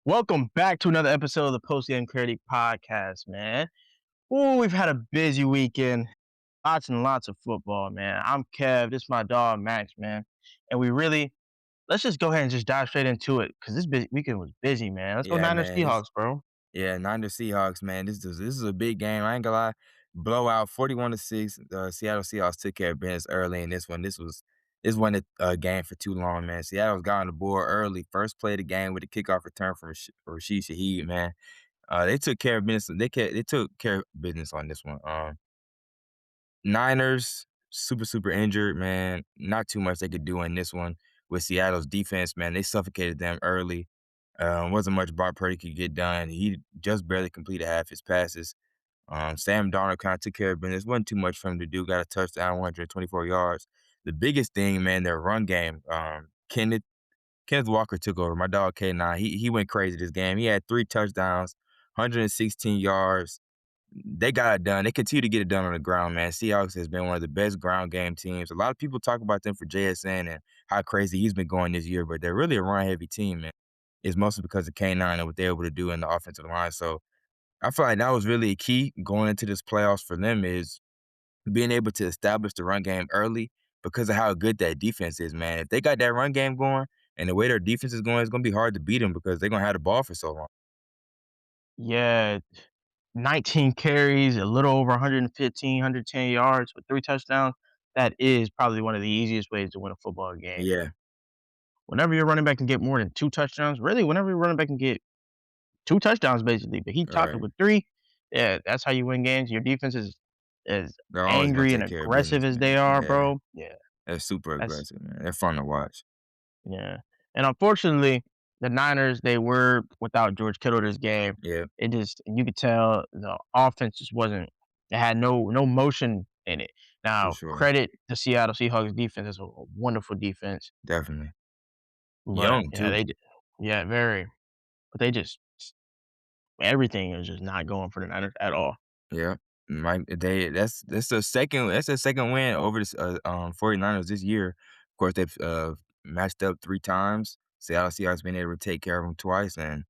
Welcome back to another episode of the Post Game Critic Podcast, man. Ooh, we've had a busy weekend, watching lots of football, man. I'm Kev. This is my dog Max, man. And let's just go ahead and just dive straight into it because weekend was busy, man. Let's go Yeah, Niners man. Seahawks, bro. Yeah, Niners Seahawks, man. This is a big game. I ain't gonna lie. Blowout 41-6. Seattle Seahawks took care of business early in this one. This wasn't a game for too long, man. Seattle's got on the board early. First play of the game with a kickoff return from Rashid Shaheed, man. They took care of business. They took care of business on this one. Niners, super injured, man. Not too much they could do in this one with Seattle's defense, man. They suffocated them early. Wasn't much Brock Purdy could get done. He just barely completed half his passes. Sam Darnold kind of took care of business. Wasn't too much for him to do. Got a touchdown, 124 yards. The biggest thing, man, their run game. Kenneth Walker took over. My dog K9. He went crazy this game. He had 3 touchdowns, 116 yards. They got it done. They continue to get it done on the ground, man. Seahawks has been one of the best ground game teams. A lot of people talk about them for JSN and how crazy he's been going this year, but they're really a run-heavy team, man. It's mostly because of K9 and what they're able to do in the offensive line. So I feel like that was really a key going into this playoffs for them is being able to establish the run game early because of how good that defense is, man. If they got that run game going and the way their defense is going, it's going to be hard to beat them because they're going to have the ball for so long. Yeah, 19 carries, a little over 115, 110 yards with 3 touchdowns. That is probably one of the easiest ways to win a football game. Yeah, Whenever your running back can get more than 2 touchdowns, really, whenever your running back can get 2 touchdowns basically, but he topped it right. with 3. Yeah, that's how you win games. Your defense is as They're always going angry to and take care of aggressive business, as they man. are, Yeah. bro. Yeah, They're super that's aggressive, man. They're fun to watch. yeah. And unfortunately, the Niners, they were without George Kittle this game. Yeah, It just you could tell the offense just wasn't it had no motion in it. for Now, sure. credit the Seattle Seahawks defense. It's a wonderful defense, Definitely. but Young yeah, too. yeah, very. But they just everything is just not going for the Niners at all. Yeah. Mike, that's the second win over the 49ers this year. Of course, they've matched up 3 times. Seattle Seahawks been able to take care of them twice, and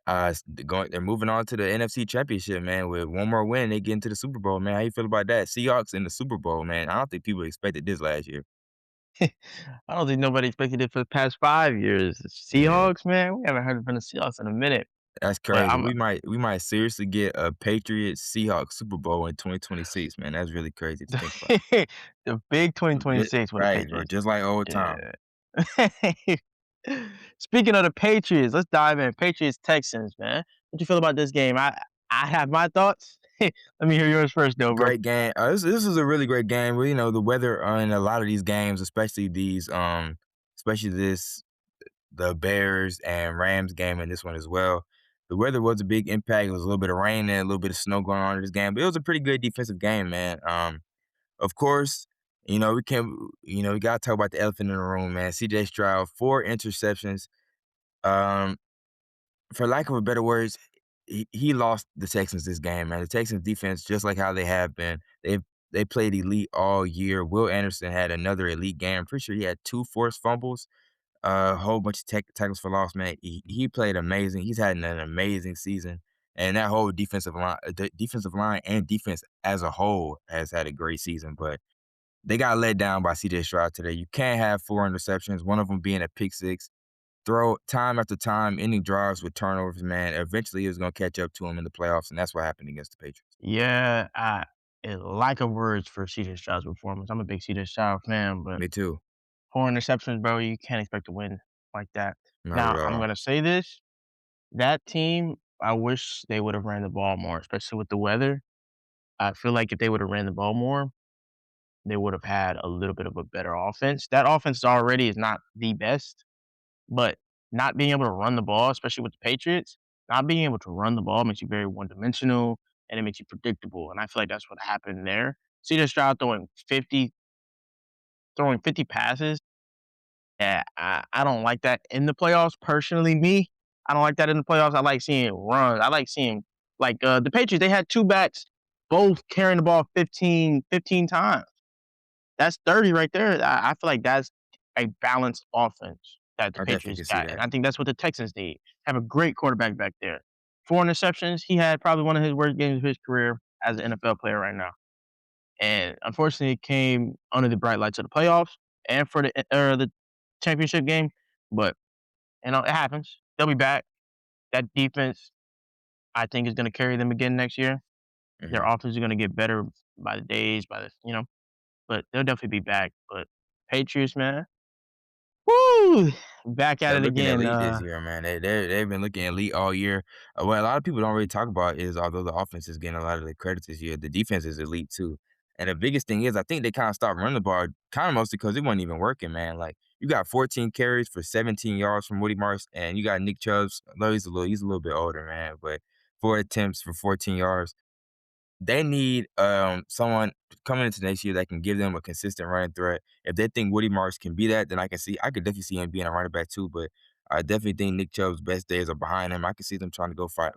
they're moving on to the NFC Championship, man. With one more win, they get into the Super Bowl, man. How you feel about that? Seahawks in the Super Bowl, man. I don't think people expected this last year. I don't think nobody expected it for the past 5 years. The Yeah. Seahawks, man, we haven't heard from the Seahawks in a minute. That's But crazy. I'm We might seriously get a Patriots Seahawks Super Bowl in 2026, man. That's really crazy to think about. the big Ju 2026 with the Right, bro, Patriots. just like old time. Yeah. Speaking of the Patriots, let's dive in. Patriots Texans, man. What you feel about this game? I have my thoughts. Let me hear yours first, though, bro. Great game. This is a really great game. Well, the weather in a lot of these games, especially the Bears and Rams game and this one as well. The weather was a big impact. It was a little bit of rain and a little bit of snow going on in this game, but it was a pretty good defensive game, man. Of course, we gotta talk about the elephant in the room, man. CJ Stroud, 4 interceptions. Um, for lack of a better words, he lost the Texans this game, man. The Texans defense, just like how they have been, they played elite all year. Will Anderson had another elite game. I'm pretty sure he had 2 forced fumbles, a whole bunch of tackles for loss, man. He played amazing. He's had an amazing season. And that whole defensive line and defense as a whole has had a great season. But they got let down by CJ Stroud today. You can't have 4 interceptions, one of them being a pick six. Throw time after time, ending drives with turnovers, man. Eventually, it was going to catch up to him in the playoffs, and that's what happened against the Patriots. Yeah, a lack of words for CJ Stroud's performance. I'm a big CJ Stroud fan, but Me too. 4 interceptions, bro, you can't expect to win like that. Not at Now, I'm all. gonna say this: that team, I wish they would have ran the ball more, especially with the weather. I feel like if they would have ran the ball more, they would have had a little bit of a better offense. That offense already is not the best, but not being able to run the ball, especially with the Patriots, not being able to run the ball makes you very one-dimensional, and it makes you predictable, and I feel like that's what happened there. CJ Stroud throwing 50 passes, yeah, I don't like that in the playoffs, personally, me. I don't like that in the playoffs. I like seeing runs. I like seeing the Patriots, they had 2 backs both carrying the ball 15 times. That's 30 right there. I feel like that's a balanced offense. that the I definitely Patriots can see got, and that. I think that's what the Texans need. Have a great quarterback back there. 4 interceptions, he had probably one of his worst games of his career as an NFL player right now, and unfortunately, it came under the bright lights of the playoffs and for the championship game, but, it happens. They'll be back. That defense, I think, is gonna carry them again next year. Their Mhm. offense is gonna get better by the days, but they'll definitely be back, but Patriots, man, woo! Back at They're it looking again, elite this year, man. They've been looking elite all year. What a lot of people don't really talk about is although the offense is getting a lot of the credit this year, the defense is elite too. And the biggest thing is I think they kind of stopped running the ball kind of mostly because it wasn't even working, man. Like you got 14 carries for 17 yards from Woody Marsh, and you got Nick Chubb's. Although he's a little bit older, man, but 4 attempts for 14 yards. They need, someone coming into next year that can give them a consistent running threat. If they think Woody Marks can be that, then I could definitely see him being a running back too, but I definitely think Nick Chubb's best days are behind him. I can see them trying to go find,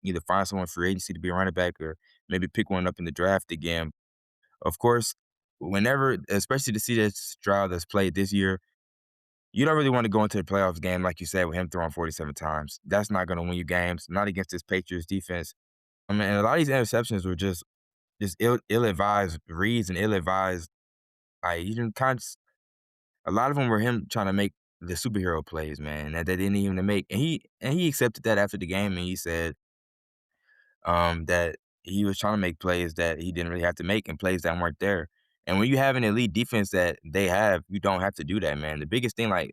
either find someone free agency to be a running back or maybe pick one up in the draft again. Of course, whenever especially the CJ Stroud that's played this year, you don't really wanna go into the playoffs game, like you said, with him throwing 47 times. That's not gonna win you games, not against this Patriots defense. I mean, and a lot of these interceptions were just ill-advised reads and ill-advised you didn't kind a lot of them were him trying to make the superhero plays, man, that they didn't even make, and he accepted that after the game, and he said, that he was trying to make plays that he didn't really have to make and plays that weren't there. And when you have an elite defense that they have, you don't have to do that, man. The biggest thing, like,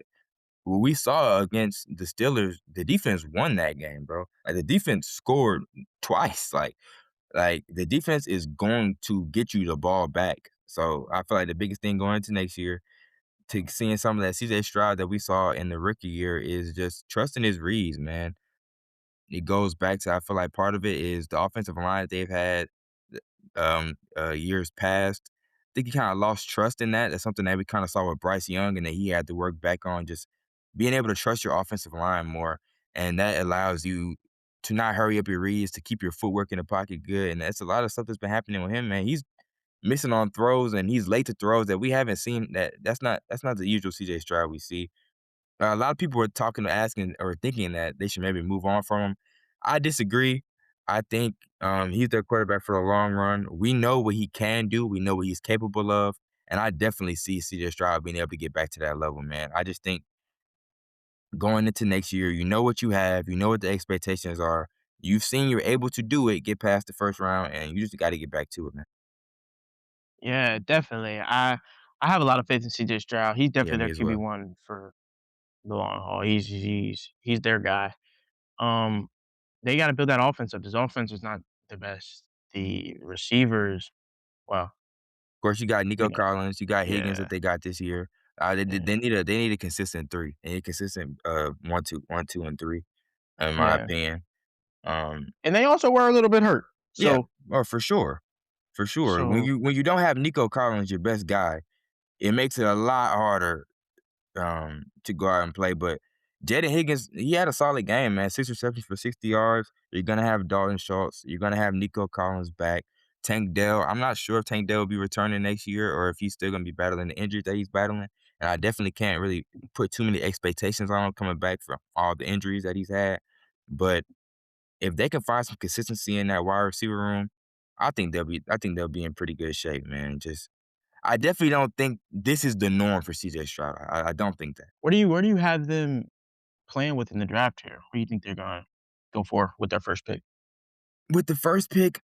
what we saw against the Steelers, the defense won that game, bro. Like, the defense scored twice, like, the defense is going to get you the ball back. So, I feel like the biggest thing going into next year to seeing some of that CJ Stroud that we saw in the rookie year is just trusting his reads, man. It goes back to I feel like part of it is the offensive line that they've had, years past. I think he kinda lost trust in that. That's something that we kinda saw with Bryce Young and that he had to work back on, just being able to trust your offensive line more, and that allows you to not hurry up your reads, to keep your footwork in the pocket good, and that's a lot of stuff that's been happening with him, man. He's missing on throws, and he's late to throws that we haven't seen that's not the usual CJ Stroud we see. A lot of people were talking, asking, or thinking that they should maybe move on from him. I disagree. I think he's their quarterback for the long run. We know what he can do. We know what he's capable of, and I definitely see CJ Stroud being able to get back to that level, man. I just think going into next year, you know what you have, you know what the expectations are. You've seen you're able to do it, get past the first round, and you just got to get back to it, man. Yeah, definitely. I have a lot of faith in CJ Stroud. He's Yeah, definitely me their as well. QB1 for the long haul. He's their guy. Um, they gotta build that offense up. This offense is not the best. The receivers, well, Of course, you got you Nico know, Collins, you got Higgins that yeah, they got this year. yeah, They need a consistent 3. They need a consistent, 1, 2, and 3, in my yeah. opinion. Um, And they also were a little bit hurt. yeah, So oh, for sure, for sure. so When you don't have Nico Collins, your best guy, it makes it a lot harder to go out and play. But Jaden Higgins, he had a solid game, man. 6 receptions for 60 yards. You're gonna have Dalton Schultz. You're gonna have Nico Collins back. Tank Dell. I'm not sure if Tank Dell will be returning next year or if he's still gonna be battling the injuries that he's battling. And I definitely can't really put too many expectations on him coming back from all the injuries that he's had. But if they can find some consistency in that wide receiver room, I think they'll be in pretty good shape, man. Just I definitely don't think this is the norm for CJ Stroud. I don't think that. where do you have them playing with in the draft here? Who do you think they're gonna go for with their first pick? With the first pick,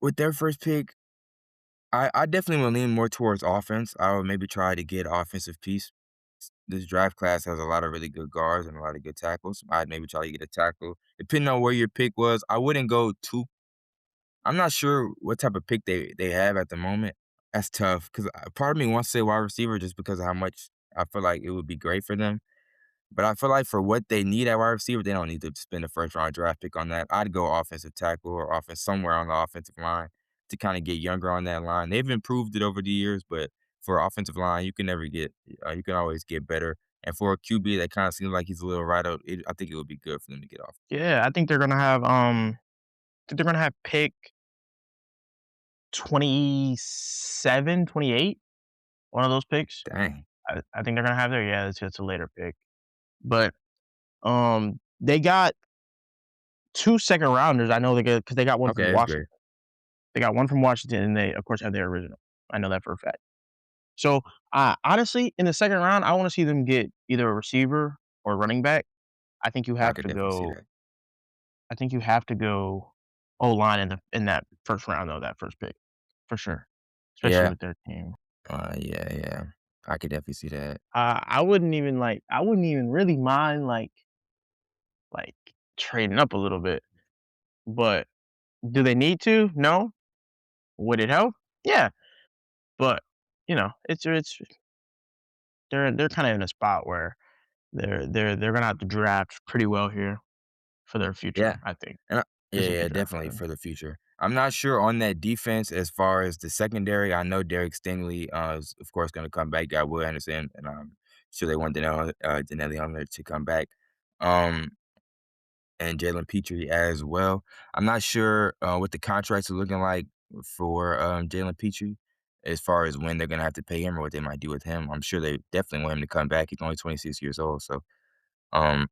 with their first pick, I definitely will lean more towards offense. I would maybe try to get offensive piece. This draft class has a lot of really good guards and a lot of good tackles. I'd maybe try to get a tackle. Depending on where your pick was, I wouldn't go too. I'm not sure what type of pick they have at the moment. That's tough because part of me wants to say wide receiver just because of how much I feel like it would be great for them. But I feel like for what they need at wide receiver, they don't need to spend a first round draft pick on that. I'd go offensive tackle or offense somewhere on the offensive line to kind of get younger on that line. They've improved it over the years, but for offensive line, you can never get, you can always get better. And for a QB that kind of seems like he's a little right out, I think it would be good for them to get off. Yeah, I think they're gonna have they're gonna have pick 27, 28. One of those picks. Dang. I think they're gonna have there. Yeah, it's a later pick. But they got 2 second rounders. I know they got because they got one Okay, from that's great. Washington. They got one from Washington, and they, of course, have their original. I know that for a fact. So, honestly, in the second round, I want to see them get either a receiver or running back. I think you I have could to definitely see go. that. I think you have to go O line in that first round, though. That first pick, for sure, especially Yeah, with their team. yeah, yeah. I could definitely see that. I wouldn't even really mind like trading up a little bit, but do they need to? No. Would it help? Yeah, but it's they're kind of in a spot where they're gonna have to draft pretty well here for their Yeah, future. I think and yeah, this is a yeah, good draft for definitely them. for the future. I'm not sure on that defense as far as the secondary. I know Derek Stingley is of course going to come back. Got Will Anderson, and I'm sure they want Denelli on there to come back. Um, and Jalen Petrie as well. I'm not sure what the contracts are looking like for Jalen Petrie as far as when they're going to have to pay him or what they might do with him. I'm sure they definitely want him to come back. He's only 26 years old, so um,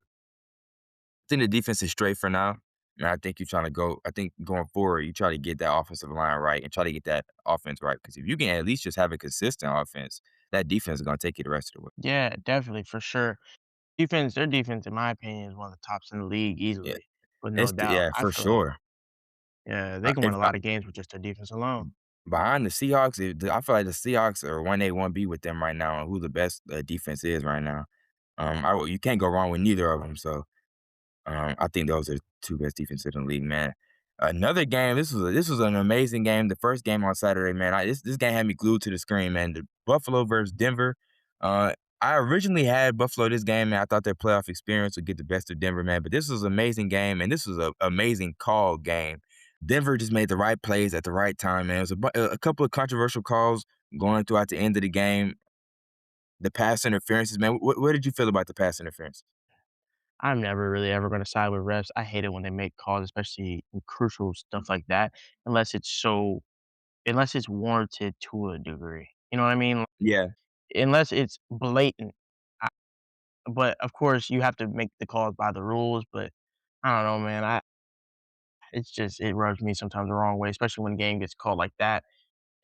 I think the defense is straight for now. And I think you're trying to go. I think going forward, you try to get that offensive line right and try to get that offense right. Because if you can at least just have a consistent offense, that defense is going to take you the rest of the way. Yeah, definitely for sure. Their defense, in my opinion, is one of the tops in the league Yeah, easily, with no doubt. yeah, I for feel like sure. yeah, they can win If a lot of games with just their defense alone. behind the Seahawks, I feel like the Seahawks are 1A, 1B with them right now, and who the best defense is right now. You can't go wrong with neither of them. So I think those are two best defenses in the league, man. Another game. This was an amazing game. The first game on Saturday, man. This game had me glued to the screen, man. The Buffalo versus Denver. Uh, I originally had Buffalo this game, man. I thought their playoff experience would get the best of Denver, man. But this was an amazing game, and this was an amazing call game. Denver just made the right plays at the right time, man. It was a couple of controversial calls going throughout the end of the game. The pass interferences, man. What did you feel about the pass interference? I'm never really ever gonna side with refs. I hate it when they make calls, especially in crucial stuff like that, unless it's so unless it's warranted to a degree. You know what I mean? Yeah, Unless it's blatant. I but, of course, you have to make the calls by the rules, but I don't know, man. It rubs me sometimes the wrong way, especially when a game gets called like that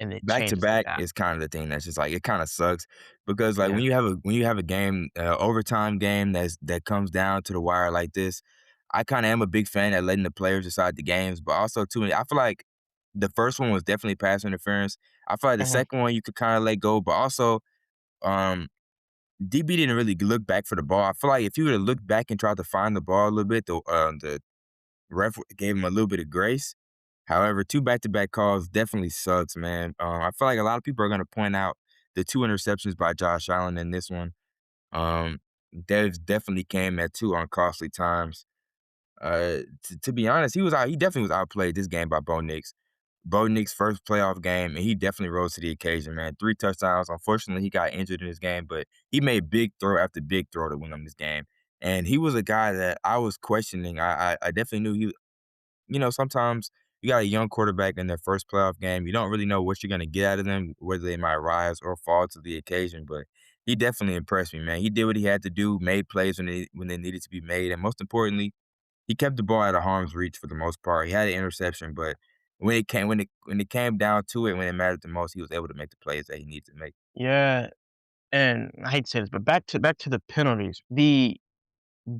and it back to changes like back that. is kind of the thing that's just like it kind of sucks because like Yeah. when you have a game overtime game that comes down to the wire like this, I kind of am a big fan at letting the players decide the games, but also too I feel like the first one was definitely pass interference. I feel like the Mhm. second one you could kind of let go, but also um DB didn't really look back for the ball. I feel like if he would have looked back and tried to find the ball a little bit, the ref gave him a little bit of grace. However, 2 back-to-back calls definitely sucks, man. I feel like a lot of people are gonna point out the 2 interceptions by Josh Allen in this one. Um, those definitely came at 2 uncostly times. To be honest, he definitely was outplayed this game by Bo Nix. Bo Nix' first playoff game, and he definitely rose to the occasion, man. 3 touchdowns. Unfortunately, he got injured in this game, but he made big throw after big throw to win them this game. And he was a guy that I was questioning. I definitely knew sometimes you got a young quarterback in their first playoff game. You don't really know what you're going to get out of them, whether they might rise or fall to the occasion. But he definitely impressed me, man. He did what he had to do, made plays when they needed to be made, and most importantly, he kept the ball out of harm's reach for the most part. He had an interception, but when it came down to it, when it mattered the most, he was able to make the plays that he needed to make. Yeah, and I hate to say this, but back to the penalties. The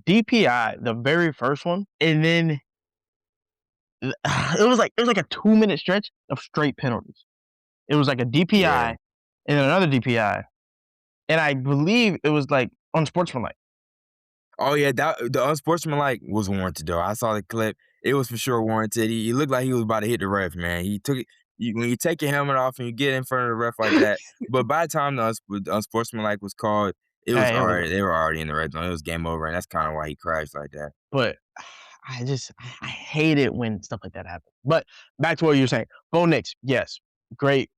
DPI, the very first one, and then it was like a 2-minute stretch of straight penalties. It was like a DPI Yeah. and then another DPI, and I believe it was, like, unsportsmanlike. Oh yeah, the unsportsmanlike was warranted though. I saw the clip. It was for sure warranted. He looked like he was about to hit the ref, man. He took it. When you take your helmet off and you get in front of the ref like that, but by the time the unsportsmanlike was called, it was Hey, it was already over. they were already in the red zone. It was game over, and that's kind of why he crashed like that. But I hate it when stuff like that happens. But back to what you were saying. Bo Nix, yes, great,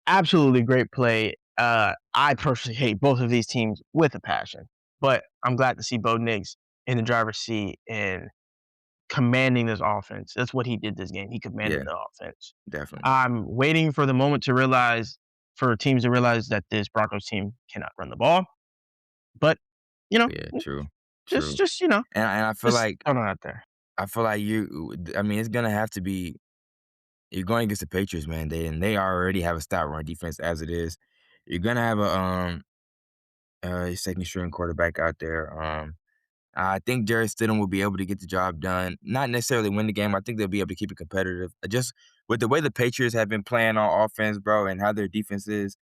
absolutely great play. I personally hate both of these teams with a passion, but I'm glad to see Bo Nix in the driver's seat and commanding this offense. That's what he did this game. He commanded Yeah, the offense. definitely. I'm waiting for the moment to realize for teams to realize that this Broncos team cannot run the ball, but You know, Yeah, true, just true. just you know, And just throwing it out there. I feel like I mean, it's gonna have to be you're going against the Patriots, man. They already have a stout run defense as it is. You're gonna have a second string quarterback out there. I think Jarrett Stidham will be able to get the job done. Not necessarily win the game. I think they'll be able to keep it competitive. Just with the way the Patriots have been playing on offense, bro, and how their defense is,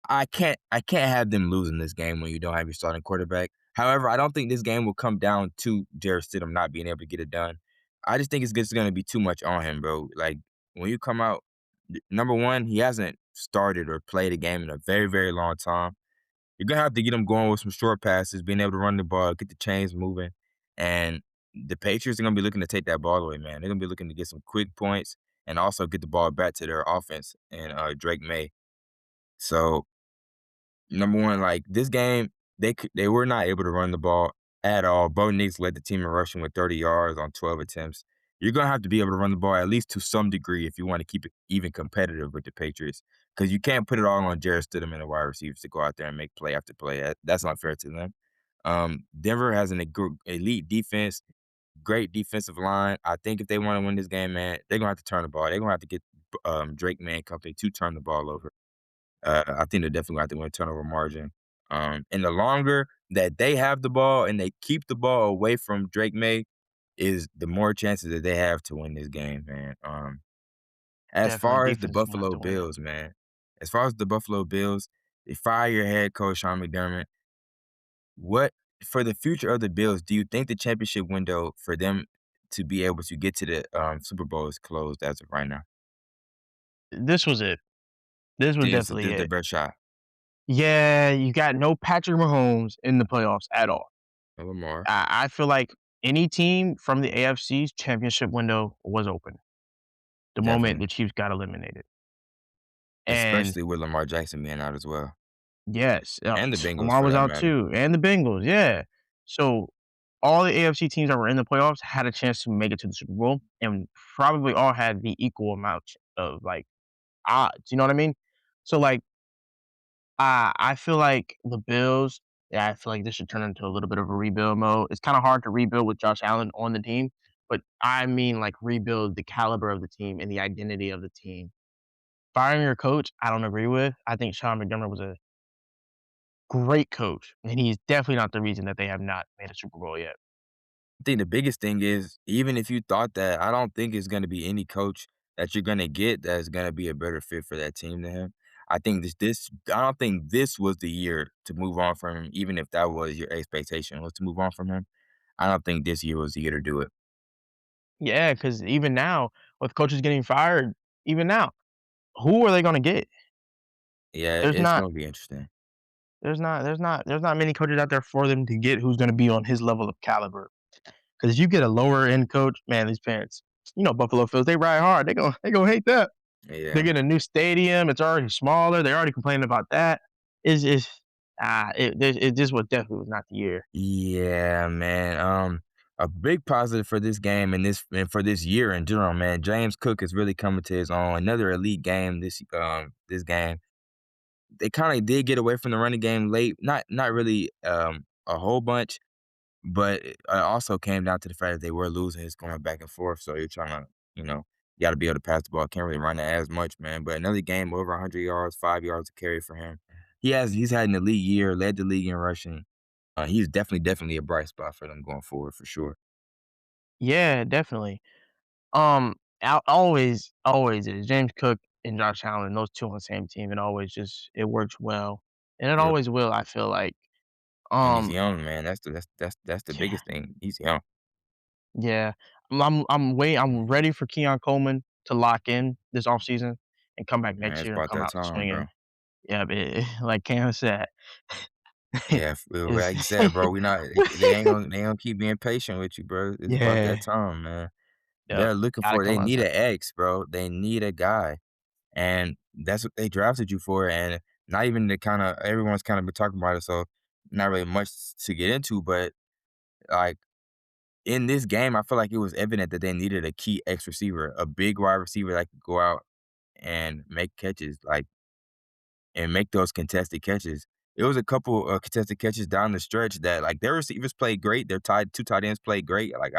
I can't have them losing this game when you don't have your starting quarterback. However, I don't think this game will come down to Jarrett Stidham not being able to get it done. I just think it's just gonna be too much on him, bro. Like when you come out, number one, he hasn't started or played a game in a very, very long time. You're gonna have to get him going with some short passes, being able to run the ball, get the chains moving, and the Patriots are gonna be looking to take that ball away, man. They're gonna be looking to get some quick points and also get the ball back to their offense and Drake May. So number one, like this game, they were not able to run the ball at all. Bo Nix led the team in rushing with 30 yards on 12 attempts. You're gonna have to be able to run the ball at least to some degree if you want to keep it even competitive with the Patriots, because you can't put it all on Jarrett Stidham and the wide receivers to go out there and make play after play. That's not fair to them. Denver has an elite defense, great defensive line. I think if they want to win this game, man, they're gonna have to turn the ball. They're gonna have to get Drake May and company to turn the ball over. I think they're definitely going to have to win turnover margin. And the longer that they have the ball and they keep the ball away from Drake May, is the more chances that they have to win this game, man. As Definitely, far as the defense is gonna have Buffalo to win. Bills, man, as far as the Buffalo Bills, they fire your head coach Sean McDermott. What for the future of the Bills? Do you think the championship window for them to be able to get to the Super Bowl is closed as of right now? This was it. This was Think it's definitely the it. best shot? Yeah, you got no Patrick Mahomes in the playoffs at all. Lamar, I feel like any team from the AFC's championship window was open the moment definitely. the Chiefs got eliminated. And Especially with Lamar Jackson being out as well, yes, and the Bengals Lamar for was that out matter. too, and the Bengals, yeah. So all the AFC teams that were in the playoffs had a chance to make it to the Super Bowl, and probably all had the equal amount of like odds. You know what I mean? So like, I feel like the Bills. Yeah, I feel like this should turn into a little bit of a rebuild mode. It's kind of hard to rebuild with Josh Allen on the team, but I mean like rebuild the caliber of the team and the identity of the team. Firing your coach, I don't agree with. I think Sean McDermott was a great coach, and he's definitely not the reason that they have not made a Super Bowl yet. I think the biggest thing is, even if you thought that, I don't think it's gonna be any coach that you're gonna get that's gonna be a better fit for that team than him. I think I don't think this was the year to move on from him, even if that was your expectation was to move on from him. I don't think this year was the year to do it. Yeah, because even now, with coaches getting fired, even now, who are they gonna get? Yeah, There's it's not gonna be interesting. there's not many coaches out there for them to get who's gonna be on his level of caliber. Because if you get a lower end coach, man, these parents, Buffalo Bills, they ride hard. They gonna hate that. They Yeah. get a new stadium. It's already smaller. They're already complaining about that. Is it just was definitely was not the year. Yeah, man. A big positive for this game and for this year in general, man. James Cook is really coming to his own. Another elite game this game. They kind of did get away from the running game late. Not really a whole bunch, but it also came down to the fact that they were losing. It's going back and forth. So you're trying to, you got to be able to pass the ball. Can't really run it as much, man. But another game over 100 yards, 5 yards to carry for him. He's had an elite year, led the league in rushing. He's definitely a bright spot for them going forward for sure. Yeah, definitely. Always is James Cook and Josh Allen, those 2 on the same team, it always just it works well, and it Yep. always will, I feel like. And he's Um, young, man. That's the yeah, biggest thing. He's young. yeah. I'm ready for Keon Coleman to lock in this offseason and come back Man, next it's year and about come that out time, bro. swinging. Yeah, but like Cam said, Yeah, is like you said, bro, we not they ain't gonna keep being patient with you, bro. It's about that yeah, time, man. yep, gotta They come need outside. an X, bro. They need a guy. And that's what they drafted you for. And not even the kind of everyone's kind of been talking about it, so not really much to get into, but like in this game, I feel like it was evident that they needed a key X receiver, a big wide receiver that could go out and make catches, like and make those contested catches. it was a couple, contested catches down the stretch that, like, their receivers played great, their 2 tight ends played great, like,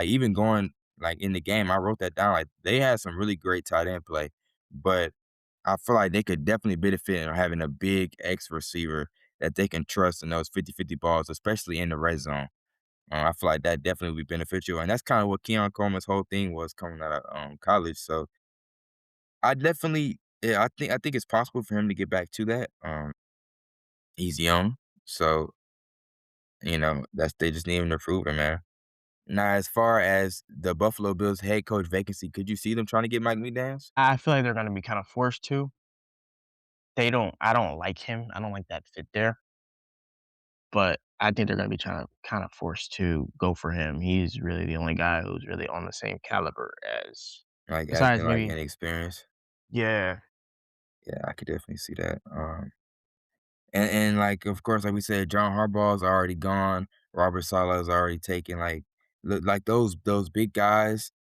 even going, like, in the game, I wrote that down, like, they had some really great tight end play, but I feel like they could definitely benefit in having a big X receiver that they can trust in those 50-50 balls, especially in the red zone. I feel like that definitely would be beneficial, and that's kinda what Keon Coleman's whole thing was coming out of, college, so I definitely yeah, I think it's possible for him to get back to that. He's young, so, that's they just need him to prove it, man. Now, as far as the Buffalo Bills head coach vacancy, could you see them trying to get Mike McDaniels? I feel like they're gonna be kinda forced to. I don't like him. I don't like that fit there, but I think they're gonna be trying to kinda forced to go for him. He's really the only guy who's really on the same caliber as Like, besides acting like maybe inexperienced? yeah, Yeah, I could definitely see that. Like, of course, like we said, John Harbaugh's already gone. Robert Saleh's already taken, like, look, like those big guys,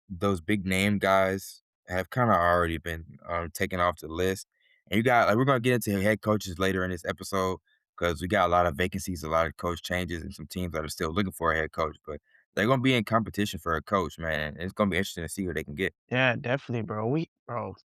those big name guys have kinda already been, taken off the list, and you got like, we're gonna get into head coaches later in this episode because we got a lot of vacancies, a lot of coach changes, and some teams that are still looking for a head coach, but they're gonna be in competition for a coach, man, and it's gonna be interesting to see who they can get. yeah, definitely, bro.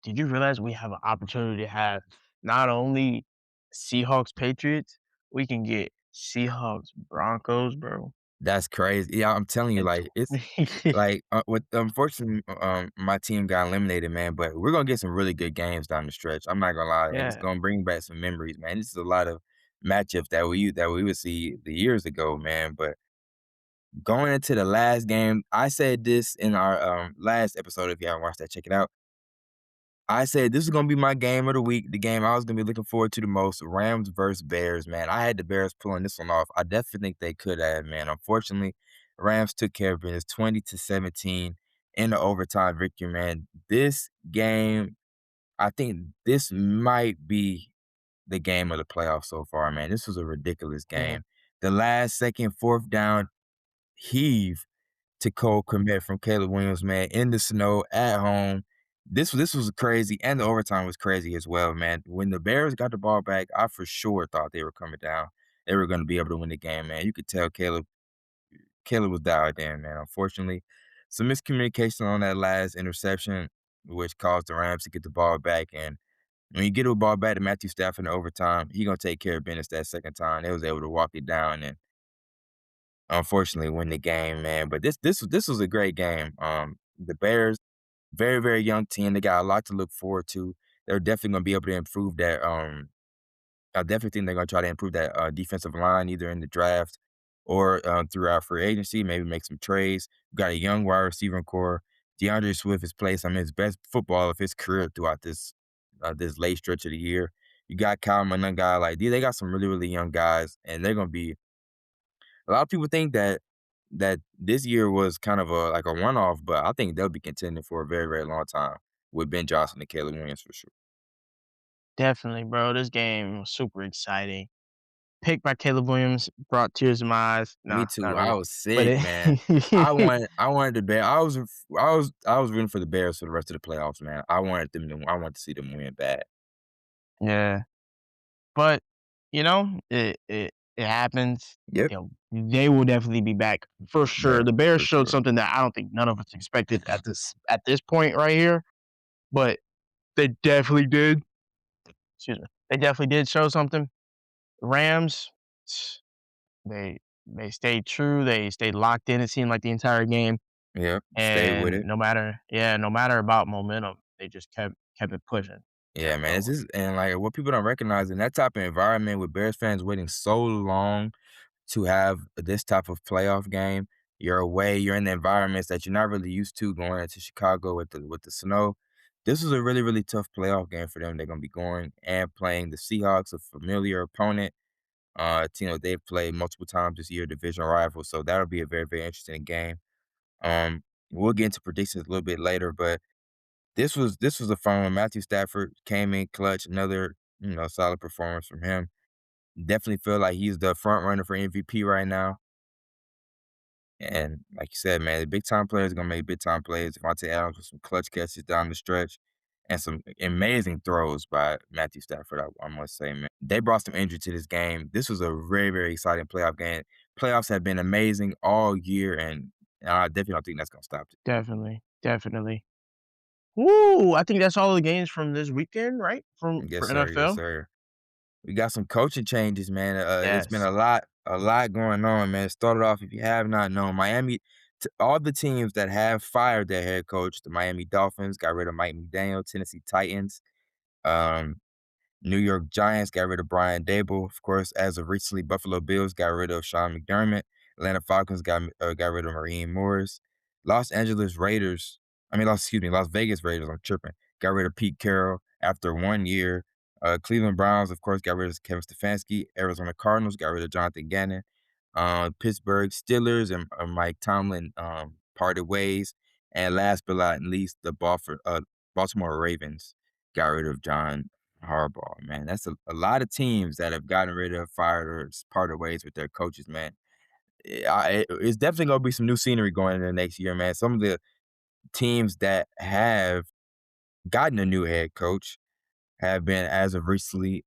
Did you realize we have an opportunity to have not only Seahawks Patriots, we can get Seahawks Broncos, bro. That's crazy. Yeah, I'm telling you, At like, it's tw like, with unfortunately, my team got eliminated, man, but we're gonna get some really good games down the stretch. I'm not gonna lie, and it's yeah, gonna bring back some memories, man. This is a lot of matchups that we would see the years ago, man. But going into the last game, I said this in our last episode. If you haven't watched that, check it out. I said this is gonna be my game of the week, the game I was gonna be looking forward to the most, Rams versus Bears, man. I had the Bears pulling this one off. I definitely think they could have, man. Unfortunately, Rams took care of business 20-17 in the overtime victory, man. This game, I think this might be the game of the playoffs so far, man. This was a ridiculous yeah, game. The last second, fourth down heave to Cole Kmet from Caleb Williams, man, in the snow at home. This was crazy, and the overtime was crazy as well, man. When the Bears got the ball back, I for sure thought they were coming down. They were gonna be able to win the game, man. You could tell Caleb was dialed in, man. Unfortunately, some miscommunication on that last interception, which caused the Rams to get the ball back. And when you get the ball back to Matthew Stafford in overtime, he gonna take care of business that second time. They was able to walk it down and unfortunately win the game, man. But this was a great game. The Bears, very, very young team. They got a lot to look forward to. They're definitely gonna be able to improve that. I definitely think they're gonna try to improve that defensive line either in the draft or throughout free agency. Maybe make some trades. We got a young wide receiver core. DeAndre Swift has played some of his best football of his career throughout this late stretch of the year. You got Kyle Manunga, like they got some really, really young guys, and they're gonna be a lot of people think that this year was kind of a like a one-off, but I think they'll be contending for a very, very long time with Ben Johnson and Caleb Williams for sure. definitely, bro. This game was super exciting. Picked by Caleb Williams brought tears to my eyes. Me Nah, too. not I really, was but sick, man. it I wanted the Bears. I was rooting for the Bears for the rest of the playoffs, man. I wanted to see them win bad. yeah. But, it happens. Yep. They will definitely be back for sure. Back The Bears for showed sure. something that I don't think none of us expected at this point right here, but they definitely did. Excuse me. They definitely did show something. Rams, they stayed true. They stayed locked in, it seemed like the entire game. Yep. Stay with And it. no matter about momentum, they just kept it pushing, Yeah, kept man. It's going. just and like what people don't recognize in that type of environment with Bears fans waiting so long to have this type of playoff game. You're away, you're in the environments that you're not really used to going into Chicago with the snow. This is a really, really tough playoff game for them. They're gonna be going and playing the Seahawks, a familiar opponent. A team that they've played multiple times this year, division rival. So that'll be a very, very interesting game. Um, we'll get into predictions a little bit later, but this was a fun one. Matthew Stafford came in clutch, another solid performance from him. Definitely feel like he's the front runner for MVP right now. And like you said, man, the big time players gonna make big time plays. Devontae Adams with some clutch catches down the stretch. and some amazing throws by Matthew Stafford, I must say, man. They brought some injury to this game. This was a very, very exciting playoff game. Playoffs have been amazing all year, and I definitely don't think that's gonna stop it. Definitely, definitely. Woo! I think that's all the games from this weekend, right? From Yes, for sir. Yes, NFL? sir. We got some coaching changes, man. It's been Yes, a lot going on, man. It started off, if you have not known, all the teams that have fired their head coach, the Miami Dolphins got rid of Mike McDaniel, Tennessee Titans, um, New York Giants got rid of Brian Dable. Of course, as of recently, Buffalo Bills got rid of Sean McDermott. Atlanta Falcons got rid of Raheem Morris. Los Angeles Raiders, excuse me, Las Vegas Raiders, I'm tripping, got rid of Pete Carroll after 1 year. Cleveland Browns, of course, got rid of Kevin Stefanski. Arizona Cardinals got rid of Jonathan Gannon. Pittsburgh Steelers and Mike Tomlin parted ways. And last but not least, the Baltimore Ravens got rid of John Harbaugh, man. That's a lot of teams that have gotten rid of, fired, or parted ways with their coaches, man. It's definitely gonna be some new scenery going into the next year, man. Some of the teams that have gotten a new head coach have been, as of recently,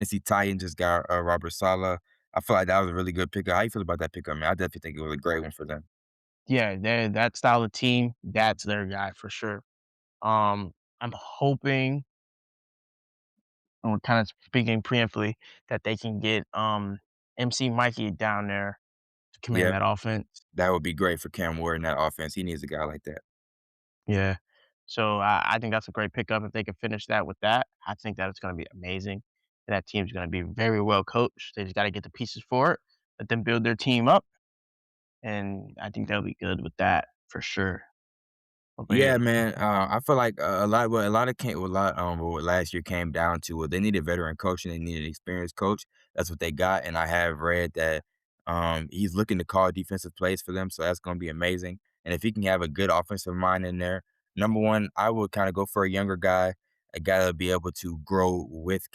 Tennessee Titans just got Robert Saleh. I feel like that was a really good pickup. How you feel about that pickup, man? I definitely think it was a great one for them. yeah, that style of team, that's their guy for sure. Um, I'm hoping, kind of speaking preemptively, that they can get MC Mikey down there to command Yeah, that offense. that would be great for Cam Ward in that offense. He needs a guy like that. Yeah. So I think that's a great pickup. If they can finish that with that, I think that it's going to be amazing. And that team's going to be very well coached. They just got to get the pieces for it, let them build their team up, and I think they'll be good with that for sure. But Yeah, yeah, man. I feel like a lot of came, a lot what last year came down to they needed veteran coaching, they needed an experienced coach. That's what they got, and I have read that he's looking to call defensive plays for them, so that's going to be amazing. And if he can have a good offensive mind in there, number one, I would kind of go for a younger guy, a guy that'll be able to grow with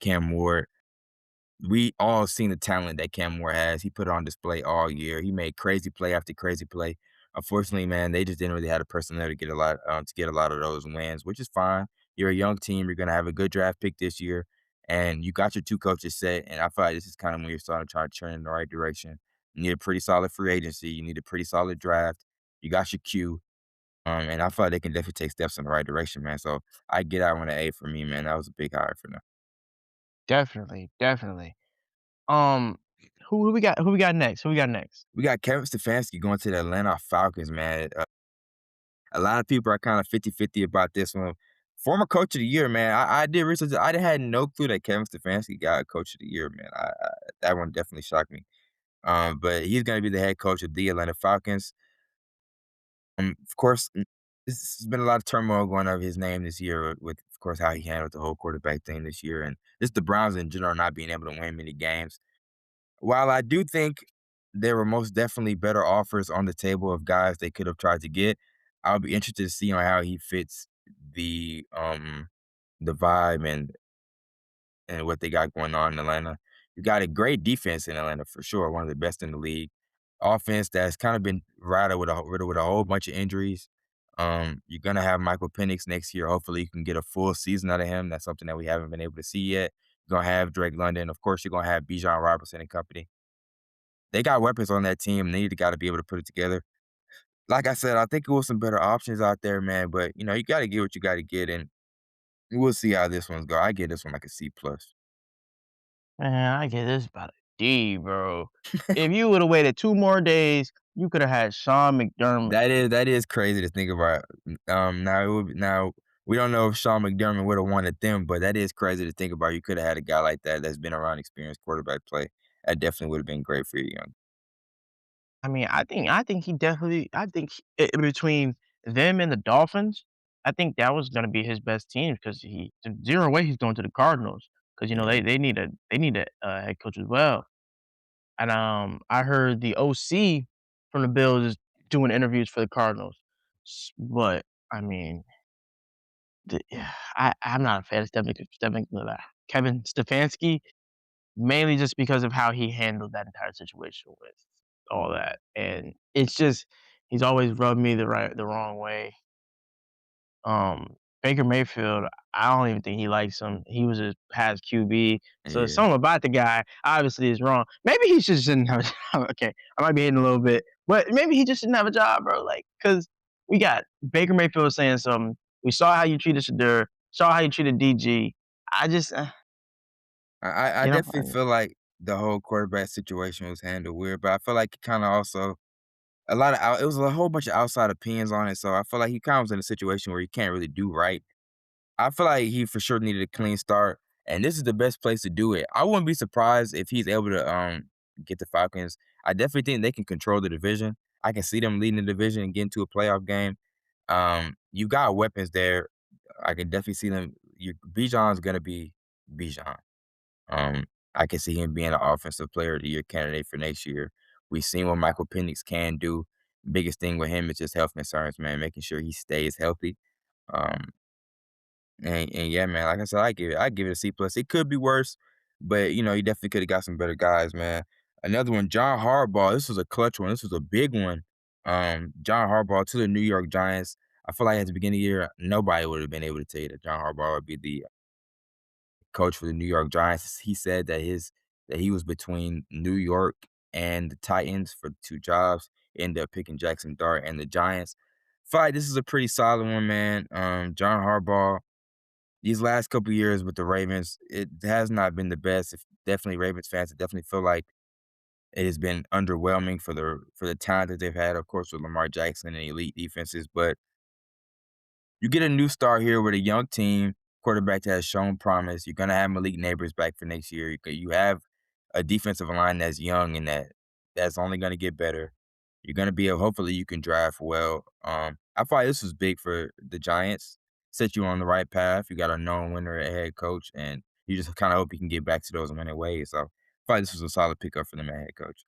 Cam Ward. We all seen the talent that Cam Moore has. He put it on display all year. He made crazy play after crazy play. Unfortunately, man, they just didn't really have the personnel to get a lot of those wins, which is fine. You're a young team. You're gonna have a good draft pick this year, and you got your two coaches set. And I feel like this is kind of when you're starting to try to turn in the right direction. You need a pretty solid free agency. You need a pretty solid draft. You got your Q, and I feel like they can definitely take steps in the right direction, man. So I get out on an A for me, man. That was a big hire for them. definitely, definitely. Um, who we got next? Who we got next? We got Kevin Stefanski going to the Atlanta Falcons, man. A lot of people are kind of 50-50 about this one. Former coach of the year, man. I did research. I had no clue that Kevin Stefanski got coach of the year, man. That one definitely shocked me. But he's going to be the head coach of the Atlanta Falcons. Of course, this has been a lot of turmoil going over his name this year with, of course, how he handled the whole quarterback thing this year, and just the Browns in general not being able to win many games. While I do think there were most definitely better offers on the table of guys they could have tried to get, I'll be interested to see on how he fits the vibe and what they got going on in Atlanta. You got a great defense in Atlanta for sure, one of the best in the league. Offense that's kind of been riddled with a whole bunch of injuries. You're gonna have Michael Penix next year. Hopefully, you can get a full season out of him. That's something that we haven't been able to see yet. You're gonna have Drake London. Of course, you're gonna have Bijan Robinson and company. They got weapons on that team, and they gotta be able to put it together. Like I said, I think it was some better options out there, man, but, you gotta get what you gotta get, and we'll see how this one's go. I give this one like a C plus. Man, I get this about a D, bro. If you would have waited 2 more days, you could have had Sean McDermott. That is crazy to think about. Now we don't know if Sean McDermott would have wanted them, but that is crazy to think about. You coulda had a guy like that that's been around experienced quarterback play. That definitely would have been great for you young. I mean, I think he definitely I think between them and the Dolphins, I think that was gonna be his best team because there's 0 way he's going to the Cardinals because Yeah. they need a head coach as well. And, I heard the OC from the Bills is doing interviews for the Cardinals. But, I mean, I'm not a fan of Kevin Stefanski, mainly just because of how he handled that entire situation with all that, and it's just he's always rubbed me the wrong way. Baker Mayfield, I don't even think he likes him. He was his past QB, so Yeah. something about the guy obviously is wrong. Maybe he just didn't have a job. Okay, I might be hating a little bit, but maybe he just didn't have a job, bro. Like, cause we got Baker Mayfield saying something. We saw how you treated Shadur, saw how you treated DG. I just, I you know, definitely feel like the whole quarterback situation was handled weird, but I feel like it kinda also a lot of out it was a whole bunch of outside opinions on it, so I feel like he kinda was in a situation where he can't really do right. I feel like he for sure needed a clean start, and this is the best place to do it. I wouldn't be surprised if he's able to, get the Falcons. I definitely think they can control the division. I can see them leading the division and getting to a playoff game. You got weapons there. I can definitely see them. Bijan's gonna be Bijan. Um, I can see him being an offensive player of the year candidate for next year. We've seen what Michael Penix can do. Biggest thing with him is just health concerns, man, making sure he stays healthy. Um, and yeah, man, like I said, I give it a C plus. It could be worse, but you definitely could have got some better guys, man. Another one, John Harbaugh. This was a clutch one. This was a big one. John Harbaugh to the New York Giants. I feel like at the beginning of the year, nobody would have been able to tell you that John Harbaugh would be the coach for the New York Giants. He said that he was between New York and the Titans for 2 jobs. Ended up picking Jackson Dart and the Giants. Feel like this is a pretty solid one, man. John Harbaugh, these last couple years with the Ravens, it has not been the best. If definitely Ravens fans definitely feel like it has been underwhelming for the talent that they've had, of course, with Lamar Jackson and elite defenses. But you get a new star here with a young team, quarterback that has shown promise. You're gonna have Malik Neighbors back for next year. You have a defensive line that's young and that's only gonna get better. You're gonna be able, hopefully you can draft well. I thought this was big for the Giants. Set you on the right path. You got a known winner at head coach, and you just kind of hope you can get back to those winning ways. So I thought this was a solid pickup for them at head coach.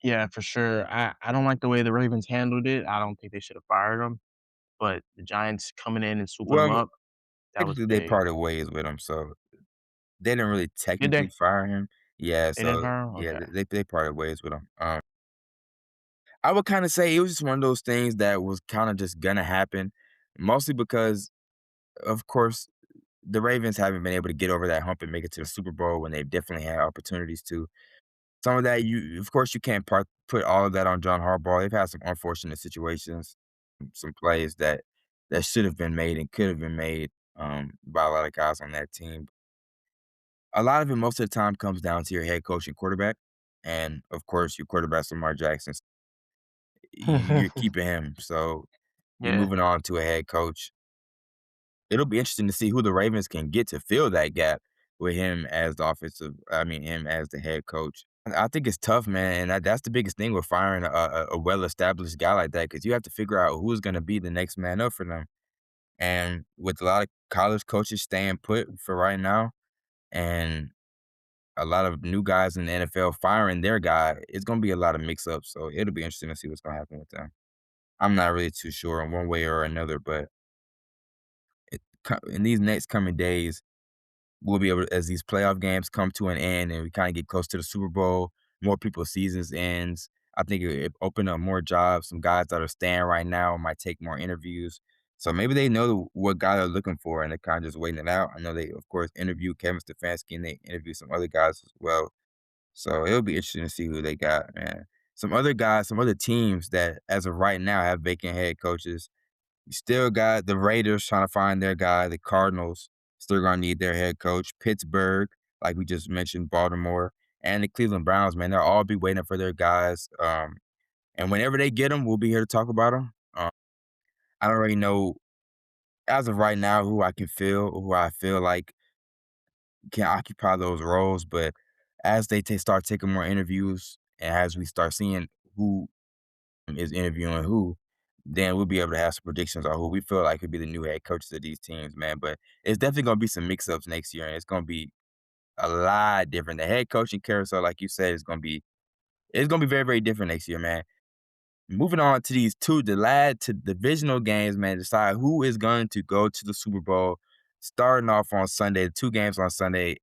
yeah, for sure. I don't like the way the Ravens handled it. I don't think they should have fired him, but the Giants coming in and swooping him Well, up, that was technically they big. parted ways with him, so they didn't really Did technically they? fire him. Yeah, They didn't so fire him? yeah, Okay. they parted ways with him. I would kinda say it was just one of those things that was kinda just gonna happen, mostly because, of course, the Ravens haven't been able to get over that hump and make it to the Super Bowl when they've definitely had opportunities to. Some of that of course, you can't put all of that on John Harbaugh. They've had some unfortunate situations, some plays that should have been made and could have been made, by a lot of guys on that team. A lot of it most of the time comes down to your head coach and quarterback, and, of course, your quarterback's Lamar Jackson. You're keeping him, so you're Yeah. moving on to a head coach. It'll be interesting to see who the Ravens can get to fill that gap with him as the him as the head coach. I think it's tough, man, and that's the biggest thing with firing a well-established guy like that, because you have to figure out who's gonna be the next man up for them. And with a lot of college coaches staying put for right now, and a lot of new guys in the NFL firing their guy, it's gonna be a lot of mix-ups, so it'll be interesting to see what's gonna happen with them. I'm not really too sure in one way or another, but in these next coming days, we'll be able to, as these playoff games come to an end and we kind of get close to the Super Bowl, more people's seasons ends. I think it open up more jobs. Some guys that are staying right now might take more interviews. So maybe they know what guy they're looking for and they're kind of just waiting it out. I know they, of course, interview Kevin Stefanski and they interview some other guys as well. So it'll be interesting to see who they got, man. Some other guys, some other teams that, as of right now, have vacant head coaches. You still got the Raiders trying to find their guy. The Cardinals still gonna need their head coach. Pittsburgh, like we just mentioned, Baltimore, and the Cleveland Browns, man, they'll all be waiting for their guys. And whenever they get them, we'll be here to talk about them. I don't really know as of right now who I feel like can occupy those roles, but as they start taking more interviews and as we start seeing who is interviewing who, then we'll be able to have some predictions on who we feel like could be the new head coaches of these teams, man. But it's definitely gonna be some mix-ups next year, and it's gonna be a lot different. The head coaching carousel, like you said, it's gonna be very, very different next year, man. Moving on to the lad to divisional games, man. Decide who is going to go to the Super Bowl. Starting off on Sunday, the 2 games on Sunday.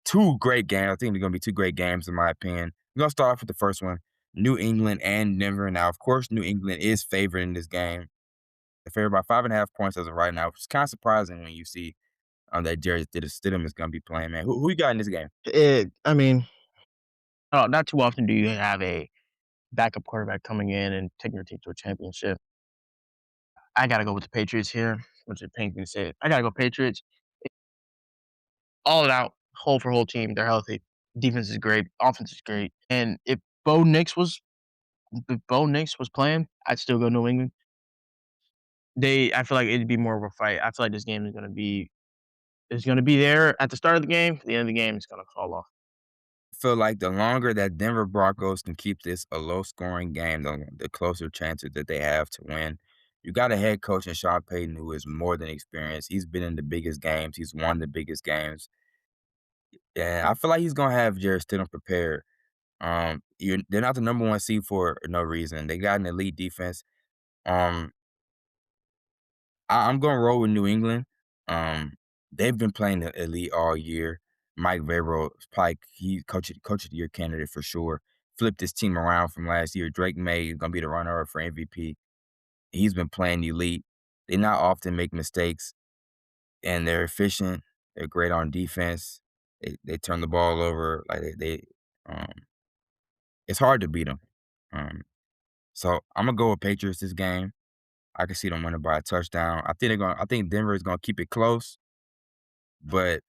2 great games. I think they're gonna be 2 great games in my opinion. We're gonna start off with the first one, New England and Denver. Now, of course, New England is favored in this game. favored by 5.5 points as of right now, which is kind of surprising when you see that Jared Stidham is going to be playing, man. Who you got in this game? I mean, not too often do you have a backup quarterback coming in and taking your team to a championship. I gotta go with the Patriots here, which is painful to say. I gotta go Patriots. All it out, whole for whole team. They're healthy. Defense is great. Offense is great. And if Bo Nix was playing, I'd still go New England. I feel like it'd be more of a fight. I feel like this game is gonna be there at the start of the game. At the end of the game, it's gonna fall off. Feel like the longer that Denver Broncos can keep this a low scoring game, the closer chances that they have to win. You got a head coach in Sean Payton who is more than experienced. He's been in the biggest games. He's won the biggest games. And I feel like he's gonna have Jared Stidham prepared. They're not the number one seed for no reason. They got an elite defense. Um, I'm gonna roll with New England. Um, they've been playing the elite all year. Mike Vrabel is probably he coach of the year candidate for sure. Flipped his team around from last year. Drake May is gonna be the runner up for MVP. He's been playing elite. They not often make mistakes, and they're efficient. They're great on defense. They turn the ball over like um, it's hard to beat them. Um, so I'm gonna go with Patriots this game. I can see them winning by a touchdown. I think Denver is gonna keep it close, but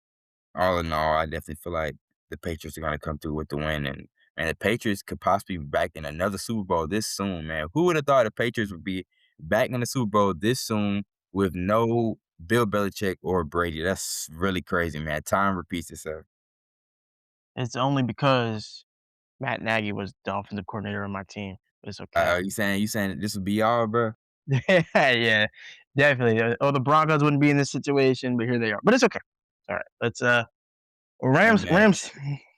all in all, I definitely feel like the Patriots are gonna come through with the win, and the Patriots could possibly be back in another Super Bowl this soon, man. Who would have thought the Patriots would be back in the Super Bowl this soon with no Bill Belichick or Brady? That's really crazy, man. Time repeats itself. It's only because Matt Nagy was the offensive coordinator on my team, but it's okay. You saying this would be all, bro? Yeah, definitely. Oh, the Broncos wouldn't be in this situation, but here they are. But it's okay. All right, let's Hey, Rams, man, Rams,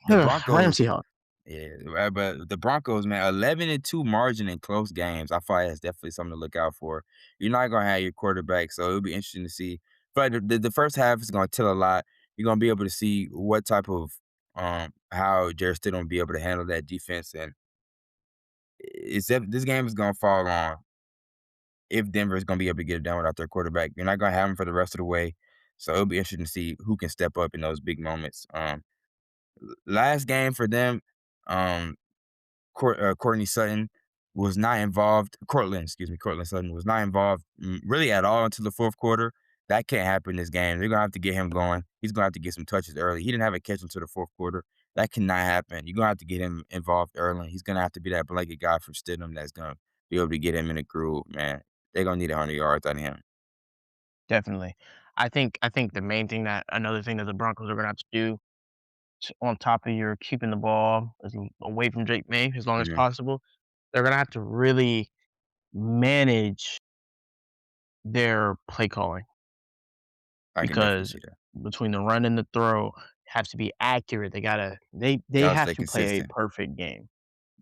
the Rams Broncos. Seahawks. Yeah, but the Broncos, man, 11-2 margin in close games. I feel like that's definitely something to look out for. You're not gonna have your quarterback, so it'll be interesting to see. But the first half is gonna tell a lot. You're gonna be able to see what type of how Jared Stidham will be able to handle that defense, and this game is gonna fall on if Denver is gonna be able to get it done without their quarterback. You're not gonna have him for the rest of the way, so it'll be interesting to see who can step up in those big moments. Last game for them, um, Courtney Sutton was not involved. Cortland Sutton was not involved really at all until the fourth quarter. That can't happen in this game. They're gonna have to get him going. He's gonna have to get some touches early. He didn't have a catch until the fourth quarter. That cannot happen. You're gonna have to get him involved early. He's gonna have to be that blanket guy for Stidham that's gonna be able to get him in a groove, man. They're gonna need 100 yards out of him. Definitely. I think the main thing that another thing that the Broncos are gonna have to do on top of your keeping the ball away from Drake May as long as Mhm. possible, they're gonna have to really manage their play calling I can definitely because see that. between the run and the throw have to be accurate. They Gotta have stay to play a consistent. perfect game.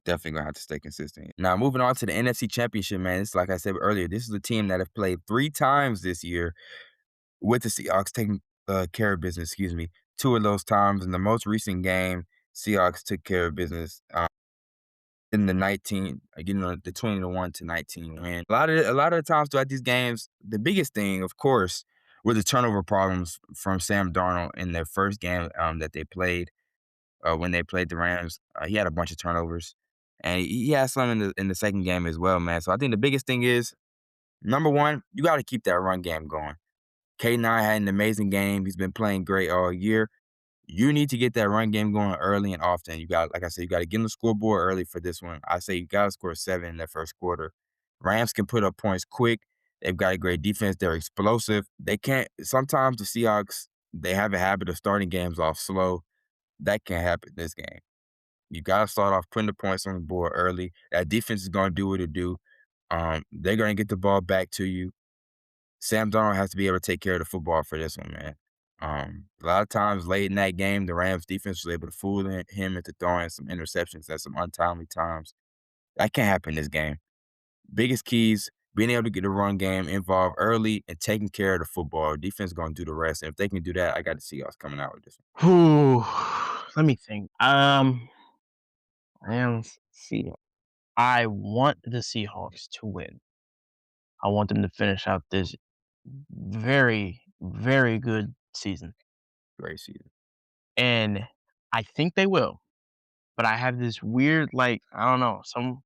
Definitely gonna have to stay consistent. Now, moving on to the NFC Championship, man. It's like I said earlier, this is a team that have played 3 times this year with the Seahawks taking care of business. Excuse me, 2 of those times in the most recent game, Seahawks took care of business in the 19, getting the 21-19 win. A lot of the times throughout these games, the biggest thing, of course, were the turnover problems from Sam Darnold in their first game that they played when they played the Rams. He had a bunch of turnovers, and he had some in the second game as well, man. So I think the biggest thing is number one, you got to keep that run game going. K9 had an amazing game. He's been playing great all year. You need to get that run game going early and often. You got, like I said, you got to get on the scoreboard early for this one. I say you got to score 7 in that first quarter. Rams can put up points quick. They've got a great defense. They're explosive. They can't. Sometimes the Seahawks they have a habit of starting games off slow. That can't happen this game. You gotta start off putting the points on the board early. That defense is gonna do what it do. They're gonna get the ball back to you. Sam Darnold has to be able to take care of the football for this one, man. A lot of times late in that game, the Rams defense was able to fool him into throwing some interceptions at some untimely times. That can't happen in this game. Biggest keys, being able to get the run game involved early and taking care of the football. Defense gonna do the rest. And if they can do that, I got the Seahawks coming out with this one. Whew, let me think. Rams, Seahawks. I want the Seahawks to win. I want them to finish out this very, very good season, Great season. and I think they will, but I have this weird, like, I don't know, some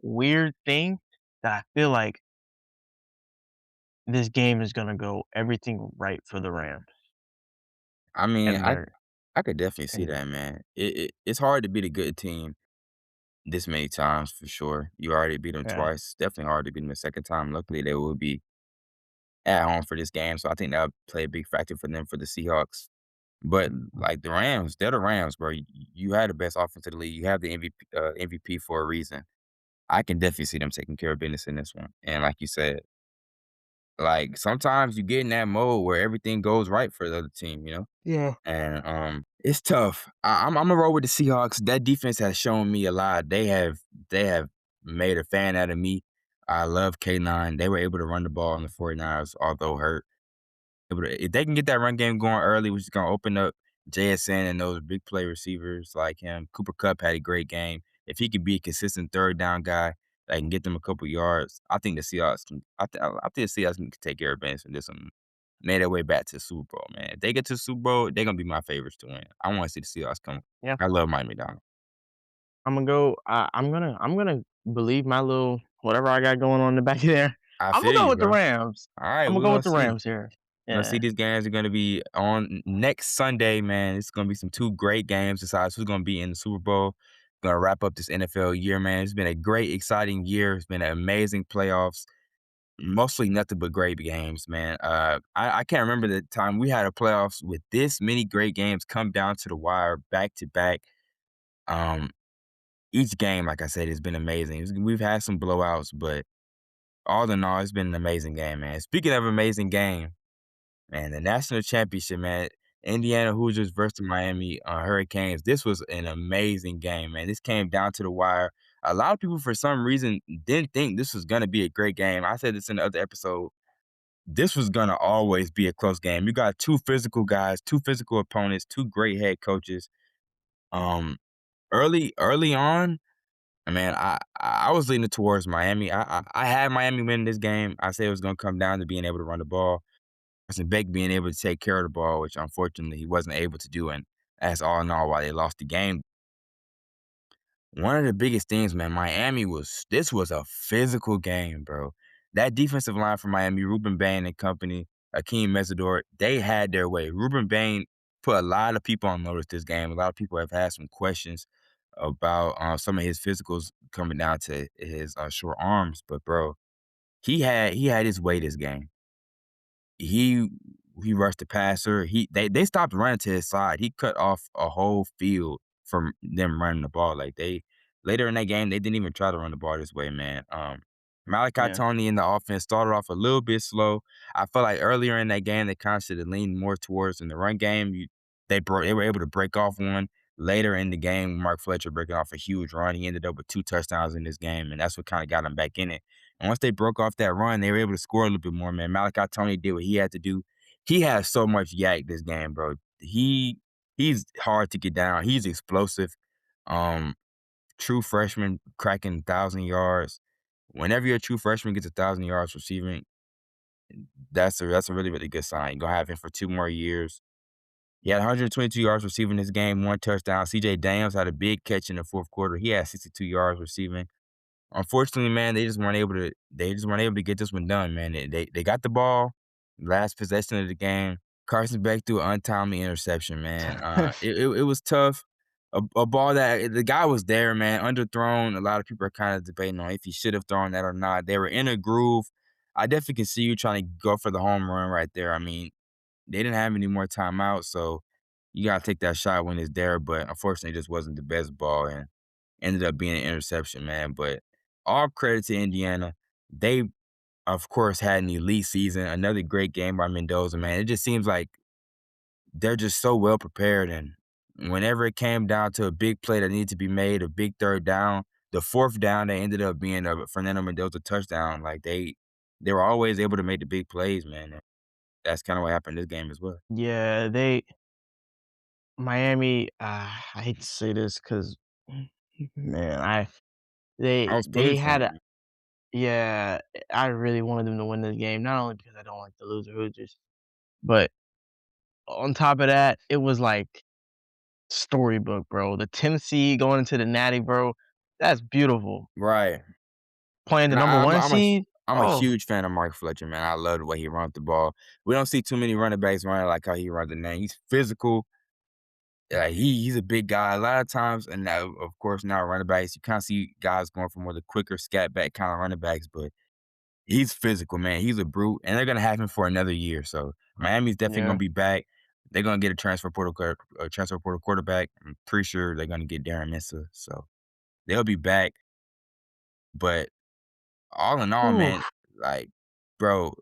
weird thing that I feel like this game is gonna go everything right for the Rams, I mean, and I they're I could definitely see and that, man. It's hard to beat a good team this many times for sure. You already beat them yeah, twice. Definitely hard to beat them a second time. Luckily, they will be at home for this game, so I think that'll play a big factor for them for the Seahawks. But like the Rams, they're the Rams, bro. You had the best offense in the league. You have the MVP for a reason. I can definitely see them taking care of business in this one. And like you said, like sometimes you get in that mode where everything goes right for the other team, you know? yeah, And it's tough. I'm gonna roll with the Seahawks. That defense has shown me a lot. They have made a fan out of me. I love K9. They were able to run the ball on the 49ers, although hurt. If they can get that run game going early, which is gonna open up JSN and those big play receivers like him. Cooper Cup had a great game. If he can be a consistent third down guy that can get them a couple yards, I think the Seahawks can. I think the Seahawks can take care of business in this one. Made their way back to the Super Bowl, man. If they get to the Super Bowl, they're gonna be my favorites to win. I want to see the Seahawks come. yeah. I love Miami Dolphins. I'm gonna believe my little whatever I got going on in the back of there. I Imma feel go you, with the bro. Rams. All right, Imma we're go gonna with the see. Rams here. We're gonna see Yeah, these games are gonna be on next Sunday, man. It's gonna be some two great games. Decides who's gonna be in the Super Bowl. Gonna wrap up this NFL year, man. It's been a great, exciting year. It's been an amazing playoffs. Mostly nothing but great games, man. I can't remember the time we had a playoffs with this many great games come down to the wire back to back. Um, each game, like I said, has been amazing. We've had some blowouts, but all in all, it's been an amazing game, man. Speaking of amazing game, man, the national championship, man. Indiana Hoosiers versus the Miami Hurricanes. This was an amazing game, man. This came down to the wire. A lot of people, for some reason, didn't think this was going to be a great game. I said this in the other episode. This was going to always be a close game. You got two physical guys, two physical opponents, two great head coaches. Um, early on, man, I was leaning towards Miami. I had Miami win this game. I said it was going to come down to being able to run the ball. Carson Beck being able to take care of the ball, which unfortunately he wasn't able to do, and that's all in all why they lost the game. One of the biggest things, man, Miami was this was a physical game, bro. That defensive line for Miami, Ruben Bain and company, Akeem Mesidor, they had their way. Ruben Bain put a lot of people on notice this game. A lot of people have had some questions about some of his physicals coming down to his short arms, but bro, he had his way this game. He he rushed the passer. They stopped running to his side. He cut off a whole field from them running the ball. Like they later in that game, they didn't even try to run the ball this way, man. Malachi yeah, Tony in the offense started off a little bit slow. I feel like earlier in that game, they kind of should have leaned more towards in the run game. They were able to break off one later in the game. Mark Fletcher breaking off a huge run. He ended up with 2 touchdowns in this game, and that's what kind of got him back in it. And once they broke off that run, they were able to score a little bit more, man. Malachi Tony did what he had to do. He has so much yak this game, bro. He's hard to get down. He's explosive. Um, True freshman cracking 1,000 yards. Whenever your true freshman gets 1,000 yards receiving, that's a really, really good sign. You're gonna have him for 2 more years. He had 122 yards receiving this game, 1 touchdown. CJ Daniels had a big catch in the fourth quarter. He had 62 yards receiving. Unfortunately, man, they just weren't able to get this one done, man. They got the ball, last possession of the game. Carson Beck threw an untimely interception, man. It was tough. A ball that the guy was there, man, underthrown. A lot of people are kind of debating on if he should have thrown that or not. They were in a groove. I definitely can see you trying to go for the home run right there. I mean, they didn't have any more timeouts, so you gotta take that shot when it's there. But unfortunately, it just wasn't the best ball and ended up being an interception, man. But all credit to Indiana. They, of course, had an elite season. Another great game by Mendoza, man. It just seems like they're just so well prepared. And whenever it came down to a big play that needed to be made, a big third down, the fourth down, they ended up being a Fernando Mendoza touchdown. Like they were always able to make the big plays, man. And that's kind of what happened this game as well. yeah, they Miami, I hate to say this because man, I was pulling they for had a him. Yeah, I really wanted them to win this game, not only because I don't like the loser Hoosiers, but on top of that, it was like storybook, bro. The Tennessee going into the Natty, bro, that's beautiful. Right. Playing the And number I, I'm a, 1 I'm a seed, I'm a oh, huge fan of Mark Fletcher, man. I love the way he runs the ball. We don't see too many running backs running like how he runs the name. He's physical. He's a big guy. A lot of times, and now, of course, now running backs, you kind of see guys going for more the quicker scat back kind of running backs, but he's physical, man. He's a brute, and they're gonna have him for another year. So Miami's definitely gonna yeah. be back. They're gonna get a transfer portal quarterback. I'm pretty sure they're gonna get Darren Minsa, so they'll be back. But all in all, Whew. man, like, bro,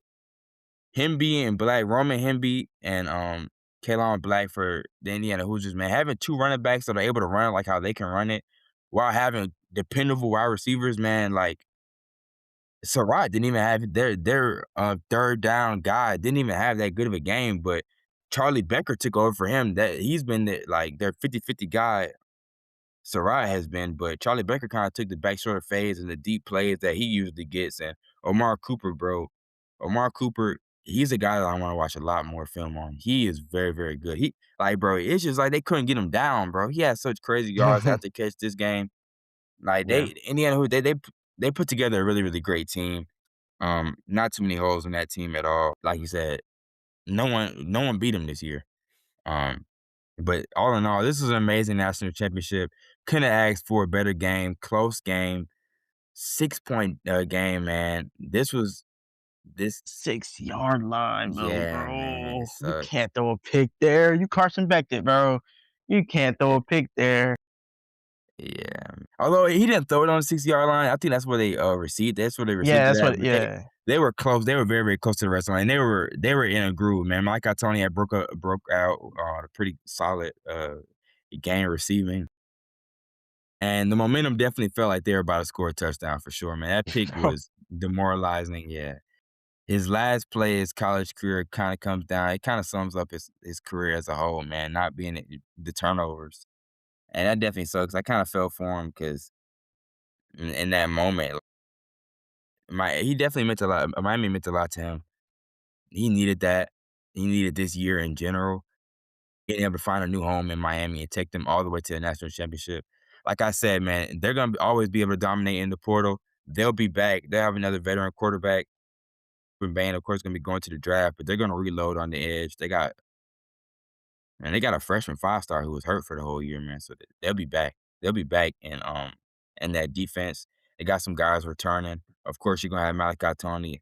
him being black, Roman Hemby and Kalon Black for the Indiana Hoosiers, man, having two running backs that are able to run it like how they can run it, while having dependable wide receivers, man, like Sarat didn't even have their third down guy didn't even have that good of a game, but Charlie Becker took over for him. That he's been like their 50-50 guy. Sarai has been, but Charlie Becker kind of took the back shoulder fades and the deep plays that he usually gets. And Omar Cooper, bro, Omar Cooper, he's a guy that I want to watch a lot more film on. He is very, very good. He like, bro, it's just like they couldn't get him down, bro. He had such crazy yards after catch this game. Like Yeah. Indiana, who they put together a really, really great team. Not too many holes in that team at all. Like you said, no one beat him this year. Um, but all in all, this is an amazing national championship. Couldn't have asked for a better game, close game, 6 point game, man. This 6-yard line, yeah, man, it bro. You sucks. can't throw a pick there. You Carson Becked it, bro. You can't throw a pick there. Yeah. Although he didn't throw it on the 6 yard line, I think that's where they received. That's where they Yeah, received it that's at. what But yeah. they were close. They were very, very close to the rest of the line. They were in a groove, man. Mike Tony had broke out a pretty solid game receiving. And the momentum definitely felt like they were about to score a touchdown for sure, man. That pick was demoralizing, yeah. His last play, his college career kinda comes down it kinda sums up his career as a whole, man, not being the turnovers. And that definitely sucks. I kinda felt for him because in that moment, he definitely meant a lot Miami meant a lot to him. He needed that. He needed this year in general. Being able to find a new home in Miami and take them all the way to the national championship. Like I said, man, they're gonna always be able to dominate in the portal. They'll be back. They'll have another veteran quarterback. From Bain, of course, gonna be going to the draft, but they're gonna reload on the edge. They got a freshman 5-star who was hurt for the whole year, man. So they'll be back. They'll be back in that defense. They got some guys returning. Of course, you're gonna have Malachi Tony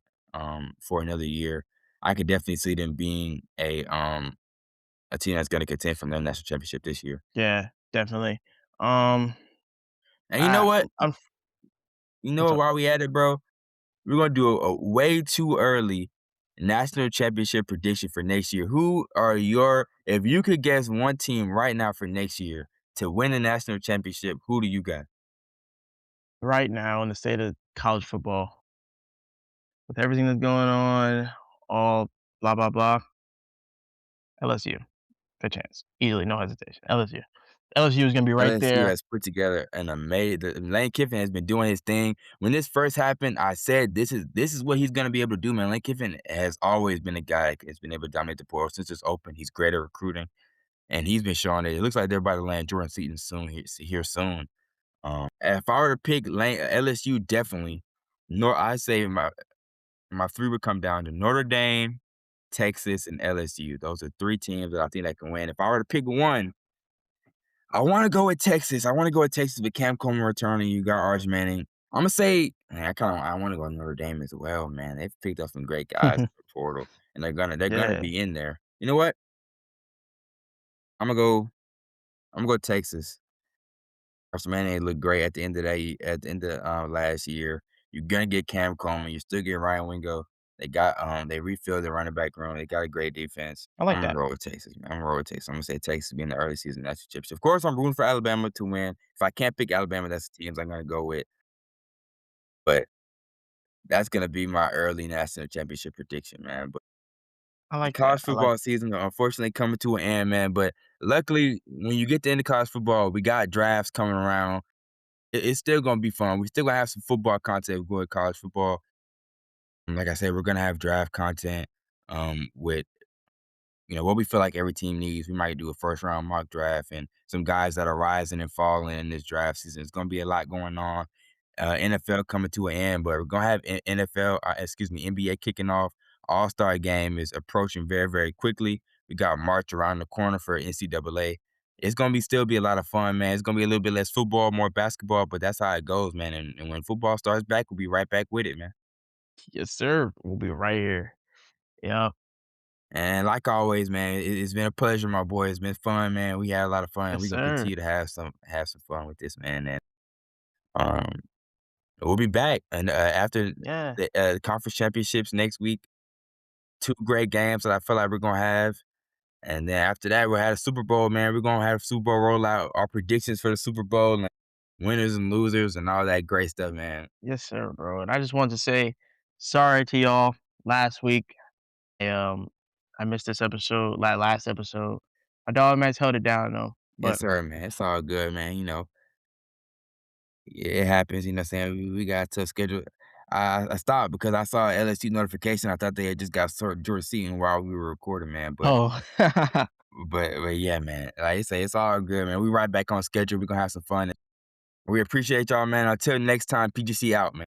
for another year. I could definitely see them being a team that's gonna contend for the national championship this year. Yeah, definitely. Um, And you know I what? I'm You know what's what? up? While we at it, bro, we're gonna do a way too early national championship prediction for next year. Who are your if you could guess one team right now for next year to win the national championship, who do you got? Right now in the state of college football, with everything that's going on, all blah blah blah, LSU, good chance, easily, no hesitation. LSU, LSU is gonna be right LSU there. has put together an amazing. Lane Kiffin has been doing his thing. When this first happened, I said this is what he's gonna be able to do, man. Lane Kiffin has always been a guy that's been able to dominate the portal since it's open. He's great at recruiting, and he's been showing it. It looks like they're about to land Jordan Seaton soon here soon. If I were to pick LSU, definitely. Nor I say my three would come down to Notre Dame, Texas, and LSU. Those are three teams that I think that can win. If I were to pick one, I want to go with Texas. I want to go with Texas with Cam Coleman returning. You got Arch Manning. I'm gonna say, man, I want to go Notre Dame as well, man. They've picked up some great guys in the portal, and they're gonna Yeah, be in there. You know what? I'm gonna go. I'm gonna go Texas. Arch Manning looked great at the end of last year. You're gonna get Cam Coleman. You still get Ryan Wingo. They refilled the running back room. They got a great defense. I like I'm gonna that. roll with Texas, man. I'm gonna roll with Texas. I'm gonna say Texas be in the early season national championship. Of course, I'm rooting for Alabama to win. If I can't pick Alabama, that's the teams I'm gonna go with. But that's gonna be my early national championship prediction, man. But I the like that. college I like football season unfortunately coming to an end, man. But luckily, when you get to the end of college football, we got drafts coming around. it's still gonna be fun. We still gonna have some football content with college football. Like I said, we're gonna have draft content, with what we feel like every team needs. We might do a first round mock draft and some guys that are rising and falling in this draft season. It's gonna be a lot going on. NFL coming to an end, but we're gonna have NFL, excuse me, NBA kicking off. All-Star game is approaching very, very quickly. We got March around the corner for NCAA. It's gonna be still be a lot of fun, man. It's gonna be a little bit less football, more basketball, but that's how it goes, man. And when football starts back, we'll be right back with it, man. Yes, sir. We'll be right here. Yep. And like always, man, it's been a pleasure, my boy. It's been fun, man. We had a lot of fun. Yes, We're gonna sir. continue to have some fun with this, man. And um, we'll be back. And after Yeah. the conference championships next week, two great games that I feel like we're gonna have. And then after that, we'll have a Super Bowl, man. We're gonna have Super Bowl rollout, our predictions for the Super Bowl, and winners and losers, and all that great stuff, man. Yes, sir, bro. And I just wanted to say sorry to y'all last week. Um, I missed this episode, last episode. My dog man's held it down though. Yes, But sir, man. It's all good, man. Yeah, it happens, you know what I'm saying? We got to schedule. I stopped because I saw a LSU notification. I thought they had just got George Seaton while we were recording, man. But oh, but yeah, man. Like I say, it's all good, man. We right back on schedule. We're gonna have some fun. We appreciate y'all, man. Until next time, PGC out, man.